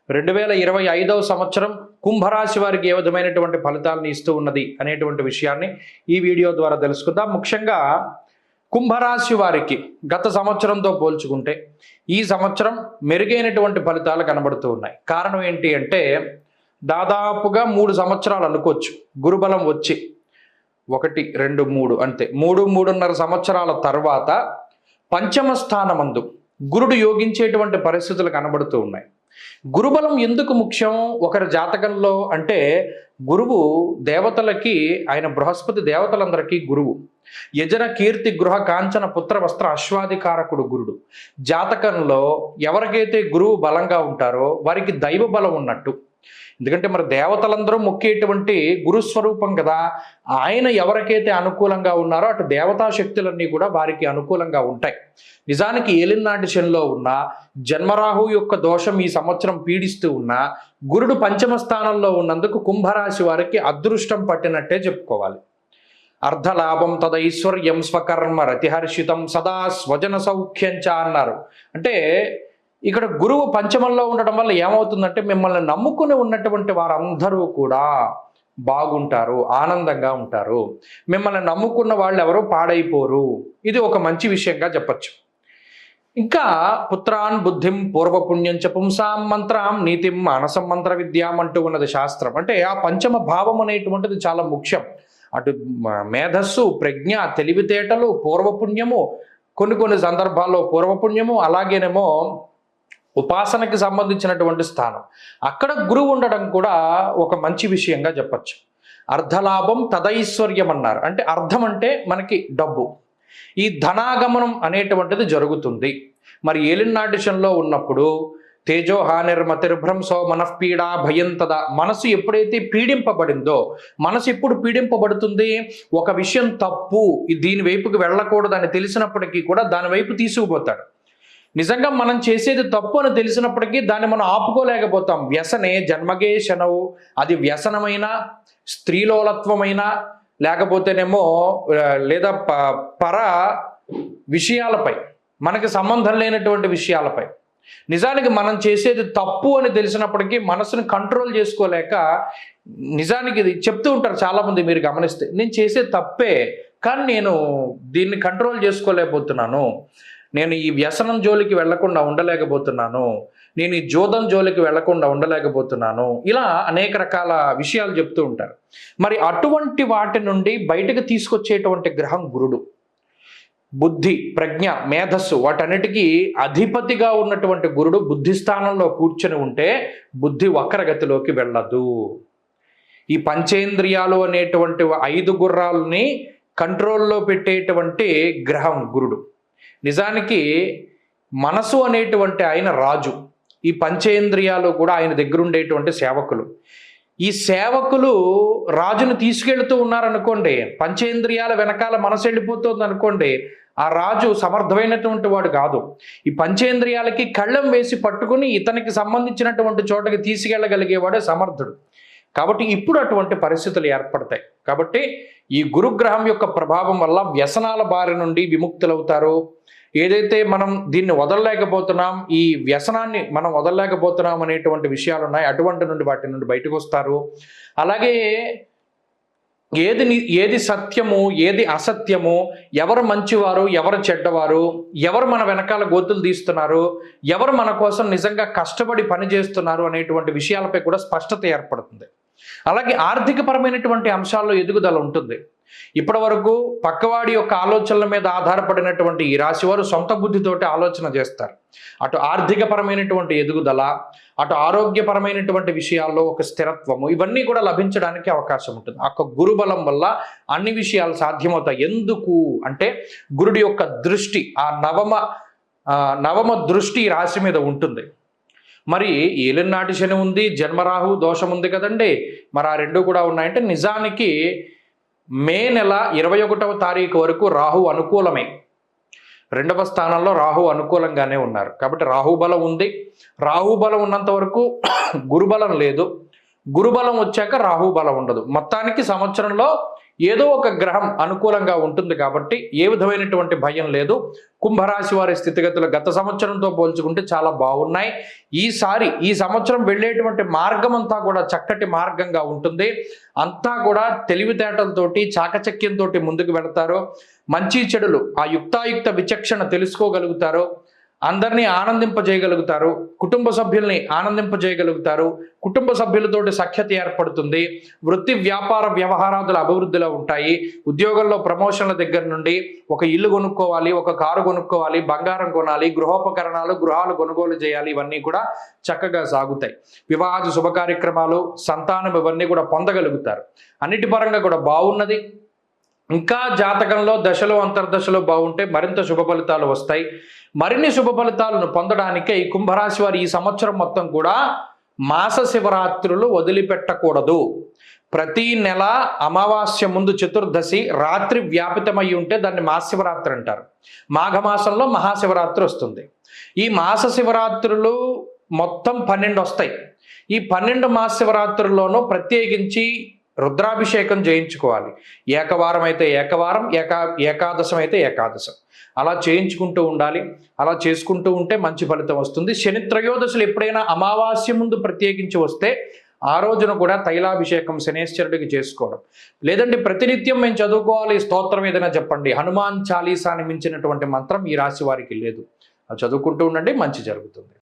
2025వ సంవత్సరం కుంభరాశి వారికి ఏ విధమైనటువంటి ఫలితాలను ఇస్తూ ఉన్నది అనేటువంటి విషయాన్ని ఈ వీడియో ద్వారా తెలుసుకుందాం. ముఖ్యంగా కుంభరాశి వారికి గత సంవత్సరంతో పోల్చుకుంటే ఈ సంవత్సరం మెరుగైనటువంటి ఫలితాలు కనబడుతూ ఉన్నాయి. కారణం ఏంటి అంటే దాదాపుగా 3 సంవత్సరాలు అనుకోవచ్చు గురుబలం వచ్చి 1, 2, 3 అంతే 3.5 సంవత్సరాల తర్వాత పంచమ స్థానమందు గురుడు యోగించేటువంటి పరిస్థితులు కనబడుతూ ఉన్నాయి. గురుబలం ఎందుకు ముఖ్యం ఒకరి జాతకంలో అంటే గురువు దేవతలకి ఆయన బృహస్పతి దేవతలందరికీ గురువు. యజన కీర్తి గృహ కాంచన పుత్ర వస్త్ర అశ్వాధికారకుడు గురుడు. జాతకంలో ఎవరికైతే గురువు బలంగా ఉంటారో వారికి దైవ బలం ఉన్నట్టు. ఎందుకంటే మరి దేవతలందరూ మొక్కేటువంటి గురుస్వరూపం కదా. ఆయన ఎవరికైతే అనుకూలంగా ఉన్నారో అటు దేవతా శక్తులన్నీ కూడా వారికి అనుకూలంగా ఉంటాయి. నిజానికి ఏలినాటి శనిలో ఉన్న జన్మరాహు యొక్క దోషం ఈ సంవత్సరం పీడిస్తూ ఉన్న గురుడు పంచమ స్థానంలో ఉన్నందుకు కుంభరాశి వారికి అదృష్టం పట్టినట్టే చెప్పుకోవాలి. అర్ధలాభం తదైశ్వర్యం స్వకర్మ రతిహర్షితం సదా స్వజన సౌఖ్యంచ అన్నారు. అంటే ఇక్కడ గురువు పంచమంలో ఉండటం వల్ల ఏమవుతుందంటే మిమ్మల్ని నమ్ముకుని ఉన్నటువంటి వారందరూ కూడా బాగుంటారు, ఆనందంగా ఉంటారు. మిమ్మల్ని నమ్ముకున్న వాళ్ళు ఎవరో పాడైపోరు. ఇది ఒక మంచి విషయంగా చెప్పచ్చు. ఇంకా పుత్రాన్ బుద్ధిం పూర్వపుణ్యం చ పుంసాం మంత్రాం నీతిం మానసం మంత్ర విద్యాం అంటూ ఉన్నది శాస్త్రం. అంటే ఆ పంచమ భావం అనేటువంటిది చాలా ముఖ్యం. అటు మేధస్సు, ప్రజ్ఞ, తెలివితేటలు, పూర్వపుణ్యము, కొన్ని సందర్భాల్లో పూర్వపుణ్యము, అలాగేనేమో ఉపాసనకి సంబంధించినటువంటి స్థానం. అక్కడ గురువు ఉండడం కూడా ఒక మంచి విషయంగా చెప్పచ్చు. అర్ధలాభం తదైశ్వర్యం అన్నారు. అంటే అర్థం అంటే మనకి డబ్బు, ఈ ధనాగమనం అనేటువంటిది జరుగుతుంది. మరి ఏలినాటి శనిలో ఉన్నప్పుడు తేజోహానిర్మతిర్భ్రంశో మనఃపీడా భయంతద. మనసు ఎప్పుడైతే పీడింపబడిందో, మనసు ఎప్పుడు పీడింపబడుతుంది? ఒక విషయం తప్పు, దీని వైపుకి వెళ్ళకూడదు అని తెలిసినప్పటికీ కూడా దాని వైపు తీసుకుపోతాడు. నిజంగా మనం చేసేది తప్పు అని తెలిసినప్పటికీ దాన్ని మనం ఆపుకోలేకపోతాం. వ్యసనే జన్మగే శనవు. అది వ్యసనమైన, స్త్రీలోలత్వమైన, లేకపోతేనేమో లేదా పర విషయాలపై, మనకి సంబంధం లేనటువంటి విషయాలపై. నిజానికి మనం చేసేది తప్పు అని తెలిసినప్పటికీ మనసుని కంట్రోల్ చేసుకోలేక, నిజానికి ఇది చెప్తూ ఉంటారు చాలామంది, మీరు గమనిస్తే నేను చేసేది తప్పే కానీ నేను దీన్ని కంట్రోల్ చేసుకోలేకపోతున్నాను, నేను ఈ వ్యసనం జోలికి వెళ్లకుండా ఉండలేకపోతున్నాను, నేను ఈ జోదం జోలికి వెళ్లకుండా ఉండలేకపోతున్నాను, ఇలా అనేక రకాల విషయాలు చెప్తూ ఉంటారు. మరి అటువంటి వాటి నుండి బయటకు తీసుకొచ్చేటువంటి గ్రహం గురుడు. బుద్ధి, ప్రజ్ఞ, మేధస్సు వాటన్నిటికీ అధిపతిగా ఉన్నటువంటి గురుడు బుద్ధి స్థానంలో కూర్చొని ఉంటే బుద్ధి వక్రగతిలోకి వెళ్ళదు. ఈ పంచేంద్రియాలు అనేటువంటి 5 గుర్రాలని కంట్రోల్లో పెట్టేటువంటి గ్రహం గురుడు. నిజానికి మనసు అనేటువంటి ఆయన రాజు, ఈ పంచేంద్రియాలు కూడా ఆయన దగ్గర ఉండేటువంటి సేవకులు. ఈ సేవకులు రాజును తీసుకెళ్తూ ఉన్నారనుకోండి, పంచేంద్రియాల వెనకాల మనసు వెళ్ళిపోతుంది అనుకోండి, ఆ రాజు సమర్థమైనటువంటి వాడు కాదు. ఈ పంచేంద్రియాలకి కళ్ళెం వేసి పట్టుకుని ఇతనికి సంబంధించినటువంటి చోటకి తీసుకెళ్ళగలిగేవాడే సమర్థుడు. కాబట్టి ఇప్పుడు అటువంటి పరిస్థితులు ఏర్పడతాయి. కాబట్టి ఈ గురుగ్రహం యొక్క ప్రభావం వల్ల వ్యసనాల బారి నుండి విముక్తులవుతారు. ఏదైతే మనం దీన్ని వదలలేకపోతున్నాం, ఈ వ్యసనాన్ని మనం వదలలేకపోతున్నాం అనేటువంటి విషయాలు ఉన్నాయి, అటువంటి నుండి వాటి నుండి బయటకు వస్తారు. అలాగే ఏది సత్యము, ఏది అసత్యము, ఎవరు మంచివారు, ఎవరు చెడ్డవారు, ఎవరు మన వెనకాల గోతులు తీస్తున్నారు, ఎవరు మన కోసం నిజంగా కష్టపడి పని చేస్తున్నారు అనేటువంటి విషయాలపై కూడా స్పష్టత ఏర్పడుతుంది. అలాగే ఆర్థికపరమైనటువంటి అంశాల్లో ఎదుగుదల ఉంటుంది. ఇప్పటి వరకు పక్కవాడి యొక్క ఆలోచనల మీద ఆధారపడినటువంటి ఈ రాశి వారు సొంత బుద్ధితోటి ఆలోచన చేస్తారు. అటు ఆర్థికపరమైనటువంటి ఎదుగుదల, అటు ఆరోగ్యపరమైనటువంటి విషయాల్లో ఒక స్థిరత్వము, ఇవన్నీ కూడా లభించడానికి అవకాశం ఉంటుంది. ఆ గురుబలం వల్ల అన్ని విషయాలు సాధ్యమవుతాయి. ఎందుకు అంటే గురుడి యొక్క దృష్టి, ఆ నవమ దృష్టి రాశి మీద ఉంటుంది. మరి ఏలినాటి శని ఉంది, జన్మరాహు దోషం ఉంది కదండి. మరి ఆ 2 కూడా ఉన్నాయంటే నిజానికి మే నెల 21వ తారీఖు వరకు రాహు అనుకూలమే. 2వ స్థానంలో రాహు అనుకూలంగానే ఉన్నారు. కాబట్టి రాహుబలం ఉంది. రాహుబలం ఉన్నంత వరకు గురుబలం లేదు. గురుబలం వచ్చాక రాహుబలం ఉండదు. మొత్తానికి సంవత్సరంలో ఏదో ఒక గ్రహం అనుకూలంగా ఉంటుంది కాబట్టి ఏ విధమైనటువంటి భయం లేదు. కుంభరాశి వారి స్థితిగతులు గత సంవత్సరంతో పోల్చుకుంటే చాలా బాగున్నాయి. ఈ సంవత్సరం వెళ్ళేటువంటి మార్గం అంతా కూడా చక్కటి మార్గంగా ఉంటుంది. అంతా కూడా తెలివితేటలతోటి చాకచక్యంతో ముందుకు వెళతారు. మంచి చెడులు ఆ యుక్తాయుక్త విచక్షణ తెలుసుకోగలుగుతారు. అందరినీ ఆనందింపజేయగలుగుతారు. కుటుంబ సభ్యుల్ని ఆనందింపజేయగలుగుతారు. కుటుంబ సభ్యులతోటి సఖ్యత ఏర్పడుతుంది. వృత్తి వ్యాపార వ్యవహారాదుల అభివృద్ధిలో ఉంటాయి. ఉద్యోగంలో ప్రమోషన్ల దగ్గర నుండి ఒక ఇల్లు కొనుక్కోవాలి, ఒక కారు కొనుక్కోవాలి, బంగారం కొనాలి, గృహాలు కొనుగోలు చేయాలి, ఇవన్నీ కూడా చక్కగా సాగుతాయి. వివాహాది శుభ కార్యక్రమాలు, సంతానం ఇవన్నీ కూడా పొందగలుగుతారు. అన్నిటి పరంగా కూడా బాగున్నది. ఇంకా జాతకంలో దశలో అంతర్దశలో బాగుంటే మరింత శుభ ఫలితాలు వస్తాయి. మరిన్ని శుభ ఫలితాలను పొందడానికే ఈ కుంభరాశి వారు ఈ సంవత్సరం మొత్తం కూడా మాస శివరాత్రులు వదిలిపెట్టకూడదు. ప్రతి నెల అమావాస్య ముందు చతుర్దశి రాత్రి వ్యాపితమై ఉంటే దాన్ని మహాశివరాత్రి అంటారు. మాఘమాసంలో మహాశివరాత్రి వస్తుంది. ఈ మాస శివరాత్రులు మొత్తం 12 వస్తాయి. ఈ 12 మహాశివరాత్రుల్లోనూ ప్రత్యేకించి రుద్రాభిషేకం చేయించుకోవాలి. ఏకవారం అయితే ఏకవారం, ఏకాదశం అయితే ఏకాదశం, అలా చేయించుకుంటూ ఉండాలి. అలా చేసుకుంటూ ఉంటే మంచి ఫలితం వస్తుంది. శని త్రయోదశులు ఎప్పుడైనా అమావాస్య ముందు ప్రత్యేకించి వస్తే ఆ రోజున కూడా తైలాభిషేకం శనేశ్వరుడికి చేసుకోవడం. లేదంటే ప్రతినిత్యం మేము చదువుకోవాలి స్తోత్రం ఏదైనా చెప్పండి. హనుమాన్ చాలీసాని మించినటువంటి మంత్రం ఈ రాశి వారికి లేదు. అది చదువుకుంటూ ఉండండి, మంచి జరుగుతుంది.